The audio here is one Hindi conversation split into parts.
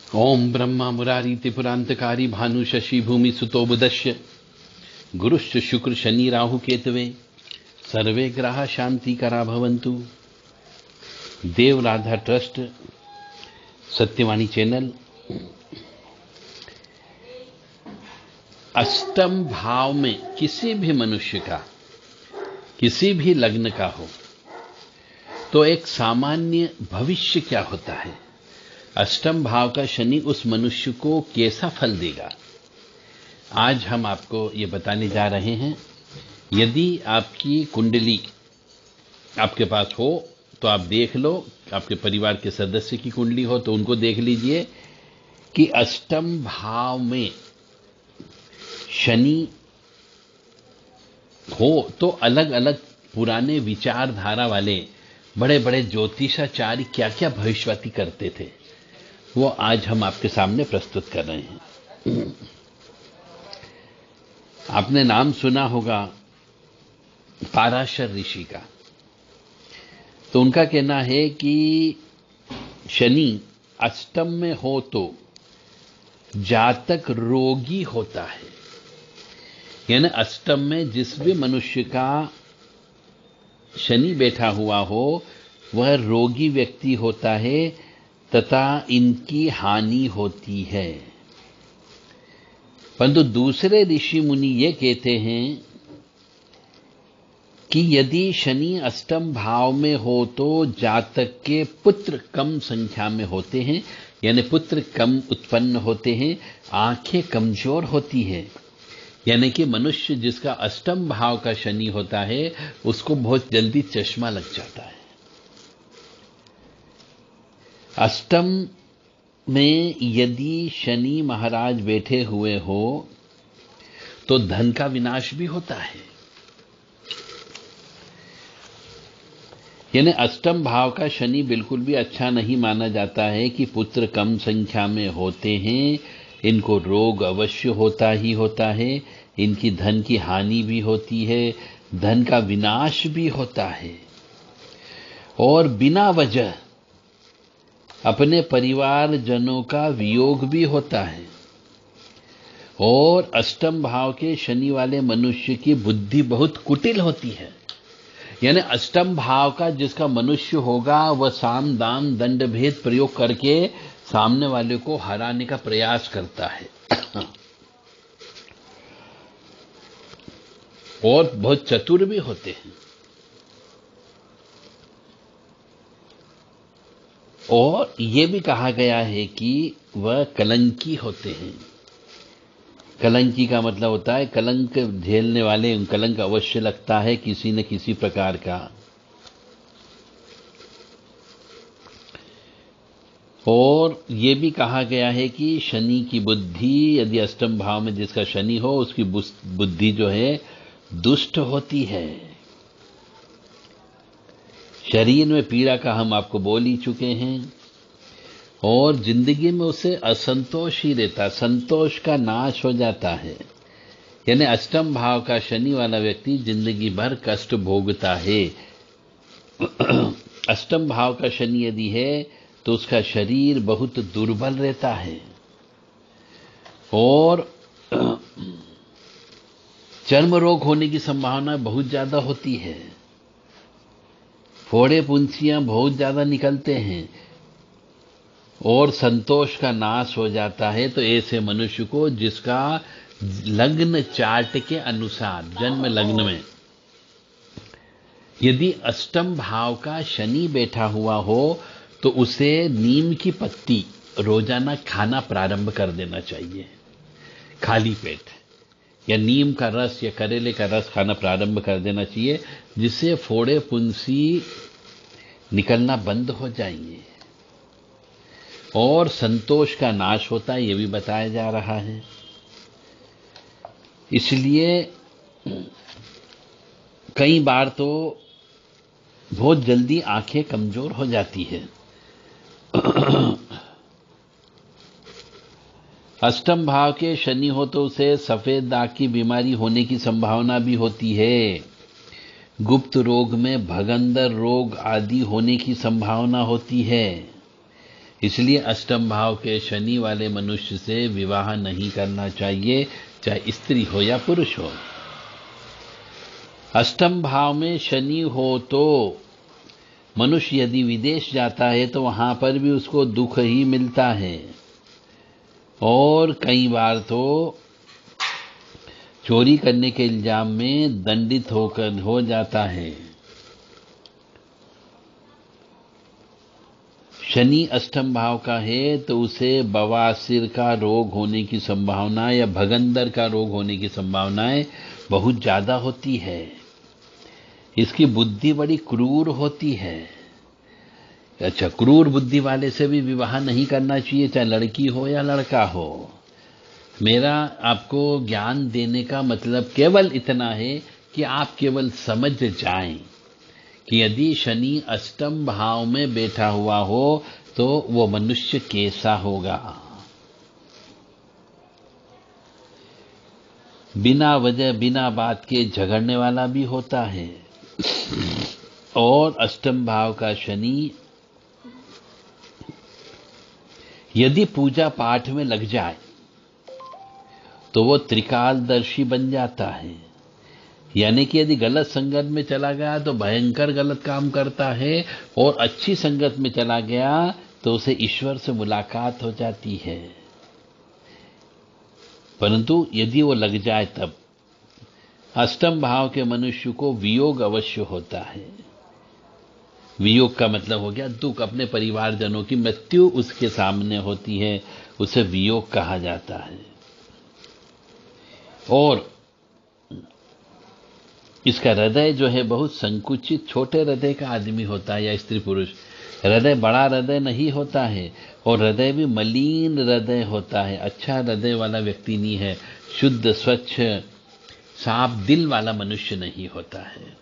ओम ब्रह्मा मुरारी त्रिपुरांतकारी भानु शशि भूमि सुतो बुदश्य गुरुश्च शुक्र शनि राहु केतवे सर्वे ग्रह शांति करा भवंतु। देव राधा ट्रस्ट सत्यवाणी चैनल अष्टम भाव में किसी भी मनुष्य का किसी भी लग्न का हो तो एक सामान्य भविष्य क्या होता है, अष्टम भाव का शनि उस मनुष्य को कैसा फल देगा, आज हम आपको ये बताने जा रहे हैं। यदि आपकी कुंडली आपके पास हो तो आप देख लो, आपके परिवार के सदस्य की कुंडली हो तो उनको देख लीजिए कि अष्टम भाव में शनि हो तो अलग अलग पुराने विचारधारा वाले बड़े बड़े ज्योतिषाचार्य क्या क्या भविष्यवाणी करते थे, वो आज हम आपके सामने प्रस्तुत कर रहे हैं। आपने नाम सुना होगा पाराशर ऋषि का, तो उनका कहना है कि शनि अष्टम में हो तो जातक रोगी होता है, यानी अष्टम में जिस भी मनुष्य का शनि बैठा हुआ हो वह रोगी व्यक्ति होता है तथा इनकी हानि होती है। परंतु दूसरे ऋषि मुनि ये कहते हैं कि यदि शनि अष्टम भाव में हो तो जातक के पुत्र कम संख्या में होते हैं, यानी पुत्र कम उत्पन्न होते हैं, आंखें कमजोर होती है, यानी कि मनुष्य जिसका अष्टम भाव का शनि होता है उसको बहुत जल्दी चश्मा लग जाता है। अष्टम में यदि शनि महाराज बैठे हुए हो तो धन का विनाश भी होता है, यानी अष्टम भाव का शनि बिल्कुल भी अच्छा नहीं माना जाता है कि पुत्र कम संख्या में होते हैं, इनको रोग अवश्य होता ही होता है, इनकी धन की हानि भी होती है, धन का विनाश भी होता है और बिना वजह अपने परिवार जनों का वियोग भी होता है। और अष्टम भाव के शनि वाले मनुष्य की बुद्धि बहुत कुटिल होती है, यानी अष्टम भाव का जिसका मनुष्य होगा वह साम दाम दंड भेद प्रयोग करके सामने वाले को हराने का प्रयास करता है और बहुत चतुर भी होते हैं। और यह भी कहा गया है कि वह कलंकी होते हैं। कलंकी का मतलब होता है कलंक झेलने वाले, कलंक अवश्य लगता है किसी न किसी प्रकार का। और यह भी कहा गया है कि शनि की बुद्धि, यदि अष्टम भाव में जिसका शनि हो उसकी बुद्धि जो है दुष्ट होती है। शरीर में पीड़ा का हम आपको बोल ही चुके हैं और जिंदगी में उसे असंतोष ही रहता, संतोष का नाश हो जाता है, यानी अष्टम भाव का शनि वाला व्यक्ति जिंदगी भर कष्ट भोगता है। अष्टम भाव का शनि यदि है तो उसका शरीर बहुत दुर्बल रहता है और चर्म रोग होने की संभावना बहुत ज्यादा होती है, फोड़े पुंसियां बहुत ज्यादा निकलते हैं और संतोष का नाश हो जाता है। तो ऐसे मनुष्य को जिसका लग्न चार्ट के अनुसार जन्म लग्न में यदि अष्टम भाव का शनि बैठा हुआ हो तो उसे नीम की पत्ती रोजाना खाना प्रारंभ कर देना चाहिए, खाली पेट, या नीम का रस या करेले का रस खाना प्रारंभ कर देना चाहिए, जिससे फोड़े पुंसी निकलना बंद हो जाएंगे और संतोष का नाश होता है, यह भी बताया जा रहा है। इसलिए कई बार तो बहुत जल्दी आंखें कमजोर हो जाती है। अष्टम भाव के शनि हो तो उसे सफेद दाग की बीमारी होने की संभावना भी होती है, गुप्त रोग में भगंदर रोग आदि होने की संभावना होती है, इसलिए अष्टम भाव के शनि वाले मनुष्य से विवाह नहीं करना चाहिए, चाहे स्त्री हो या पुरुष हो। अष्टम भाव में शनि हो तो मनुष्य यदि विदेश जाता है तो वहां पर भी उसको दुख ही मिलता है, और कई बार तो चोरी करने के इल्जाम में दंडित हो जाता है। शनि अष्टम भाव का है तो उसे बवासीर का रोग होने की संभावना या भगंदर का रोग होने की संभावनाएं बहुत ज्यादा होती है। इसकी बुद्धि बड़ी क्रूर होती है। अच्छा, क्रूर बुद्धि वाले से भी विवाह नहीं करना चाहिए, चाहे लड़की हो या लड़का हो। मेरा आपको ज्ञान देने का मतलब केवल इतना है कि आप केवल समझ जाएं कि यदि शनि अष्टम भाव में बैठा हुआ हो तो वो मनुष्य कैसा होगा। बिना वजह बिना बात के झगड़ने वाला भी होता है, और अष्टम भाव का शनि यदि पूजा पाठ में लग जाए तो वो त्रिकालदर्शी बन जाता है। यानी कि यदि गलत संगत में चला गया तो भयंकर गलत काम करता है, और अच्छी संगत में चला गया तो उसे ईश्वर से मुलाकात हो जाती है। परंतु यदि वो लग जाए तब अष्टम भाव के मनुष्य को वियोग अवश्य होता है। वियोग का मतलब हो गया दुख, अपने परिवारजनों की मृत्यु उसके सामने होती है, उसे वियोग कहा जाता है। और इसका हृदय जो है बहुत संकुचित छोटे हृदय का आदमी होता है या स्त्री पुरुष। हृदय बड़ा हृदय नहीं होता है, और हृदय भी मलिन हृदय होता है, अच्छा हृदय वाला व्यक्ति नहीं है, शुद्ध स्वच्छ साफ दिल वाला मनुष्य नहीं होता है।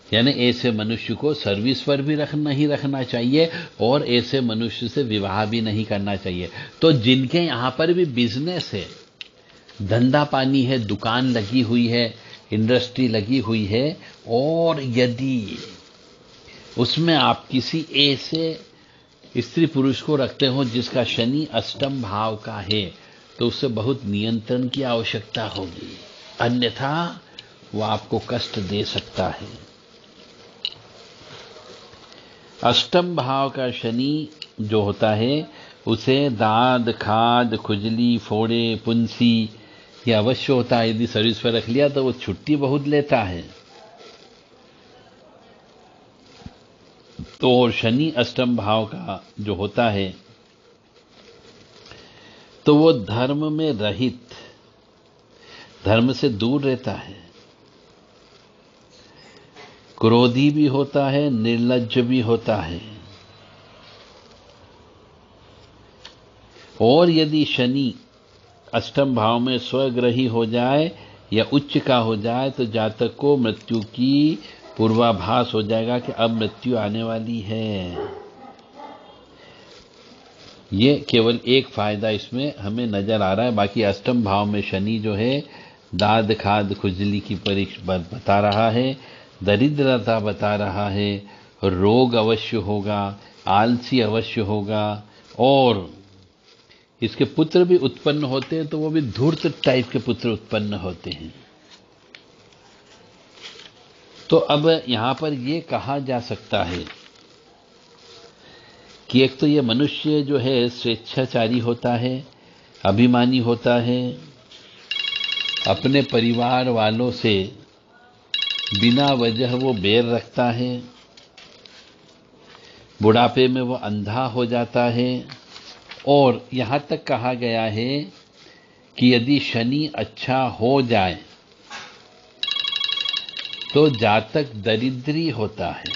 यानी ऐसे मनुष्य को सर्विस पर भी नहीं रखना चाहिए, और ऐसे मनुष्य से विवाह भी नहीं करना चाहिए। तो जिनके यहां पर भी बिजनेस है, धंधा पानी है, दुकान लगी हुई है, इंडस्ट्री लगी हुई है, और यदि उसमें आप किसी ऐसे स्त्री पुरुष को रखते हो जिसका शनि अष्टम भाव का है, तो उससे बहुत नियंत्रण की आवश्यकता होगी, अन्यथा वो आपको कष्ट दे सकता है। अष्टम भाव का शनि जो होता है उसे दाद खाद खुजली फोड़े पुंसी ये अवश्य होता है। यदि सर्विस पर रख लिया तो वो छुट्टी बहुत लेता है। तो और शनि अष्टम भाव का जो होता है तो वो धर्म में रहित, धर्म से दूर रहता है, क्रोधी भी होता है, निर्लज्ज भी होता है। और यदि शनि अष्टम भाव में स्वग्रही हो जाए या उच्च का हो जाए तो जातक को मृत्यु की पूर्वाभास हो जाएगा कि अब मृत्यु आने वाली है। ये केवल एक फायदा इसमें हमें नजर आ रहा है। बाकी अष्टम भाव में शनि जो है दाद खाद खुजली की परीक्षा बता रहा है, दरिद्रता बता रहा है, रोग अवश्य होगा, आलसी अवश्य होगा, और इसके पुत्र भी उत्पन्न होते हैं तो वो भी धूर्त टाइप के पुत्र उत्पन्न होते हैं। तो अब यहां पर ये कहा जा सकता है कि एक तो ये मनुष्य जो है स्वेच्छाचारी होता है, अभिमानी होता है, अपने परिवार वालों से बिना वजह वो बैर रखता है, बुढ़ापे में वो अंधा हो जाता है, और यहां तक कहा गया है कि यदि शनि अच्छा हो जाए तो जातक दरिद्री होता है।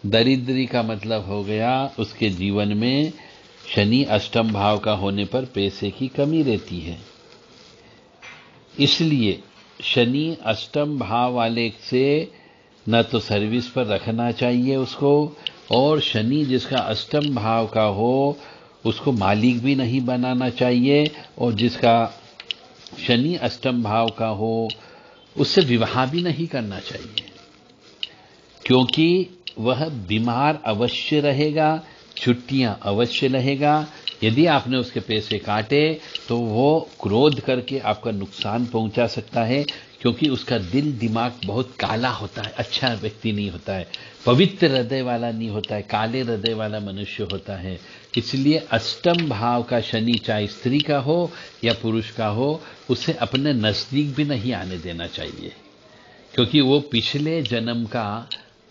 दरिद्री का मतलब हो गया उसके जीवन में शनि अष्टम भाव का होने पर पैसे की कमी रहती है। इसलिए शनि अष्टम भाव वाले से न तो सर्विस पर रखना चाहिए उसको, और शनि जिसका अष्टम भाव का हो उसको मालिक भी नहीं बनाना चाहिए, और जिसका शनि अष्टम भाव का हो उससे विवाह भी नहीं करना चाहिए, क्योंकि वह बीमार अवश्य रहेगा, छुट्टियां अवश्य रहेगा। यदि आपने उसके पैसे काटे तो वो क्रोध करके आपका नुकसान पहुंचा सकता है, क्योंकि उसका दिल दिमाग बहुत काला होता है, अच्छा व्यक्ति नहीं होता है, पवित्र हृदय वाला नहीं होता है, काले हृदय वाला मनुष्य होता है। इसलिए अष्टम भाव का शनि चाहे स्त्री का हो या पुरुष का हो, उसे अपने नजदीक भी नहीं आने देना चाहिए, क्योंकि वो पिछले जन्म का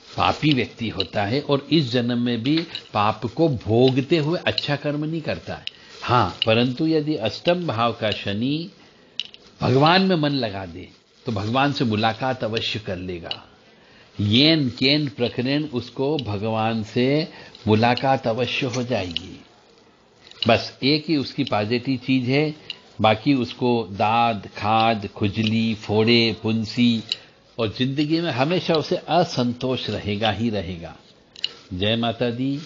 पापी व्यक्ति होता है और इस जन्म में भी पाप को भोगते हुए अच्छा कर्म नहीं करता है। हाँ, परंतु यदि अष्टम भाव का शनि भगवान में मन लगा दे तो भगवान से मुलाकात अवश्य कर लेगा। येन केन प्रकरण उसको भगवान से मुलाकात अवश्य हो जाएगी। बस एक ही उसकी पॉजिटिव चीज है, बाकी उसको दाद खाद खुजली फोड़े पुंसी और जिंदगी में हमेशा उसे असंतोष रहेगा ही रहेगा। जय माता दी,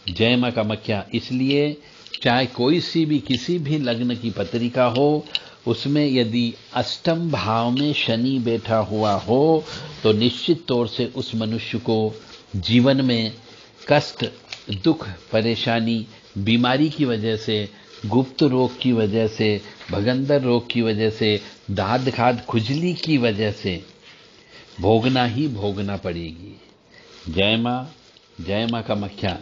जय मां कामाख्या। इसलिए चाहे कोई सी भी किसी भी लग्न की पत्रिका हो, उसमें यदि अष्टम भाव में शनि बैठा हुआ हो तो निश्चित तौर से उस मनुष्य को जीवन में कष्ट दुख परेशानी बीमारी की वजह से, गुप्त रोग की वजह से, भगंदर रोग की वजह से, दाद खाद खुजली की वजह से भोगना ही भोगना पड़ेगी। जय मां कामाख्या।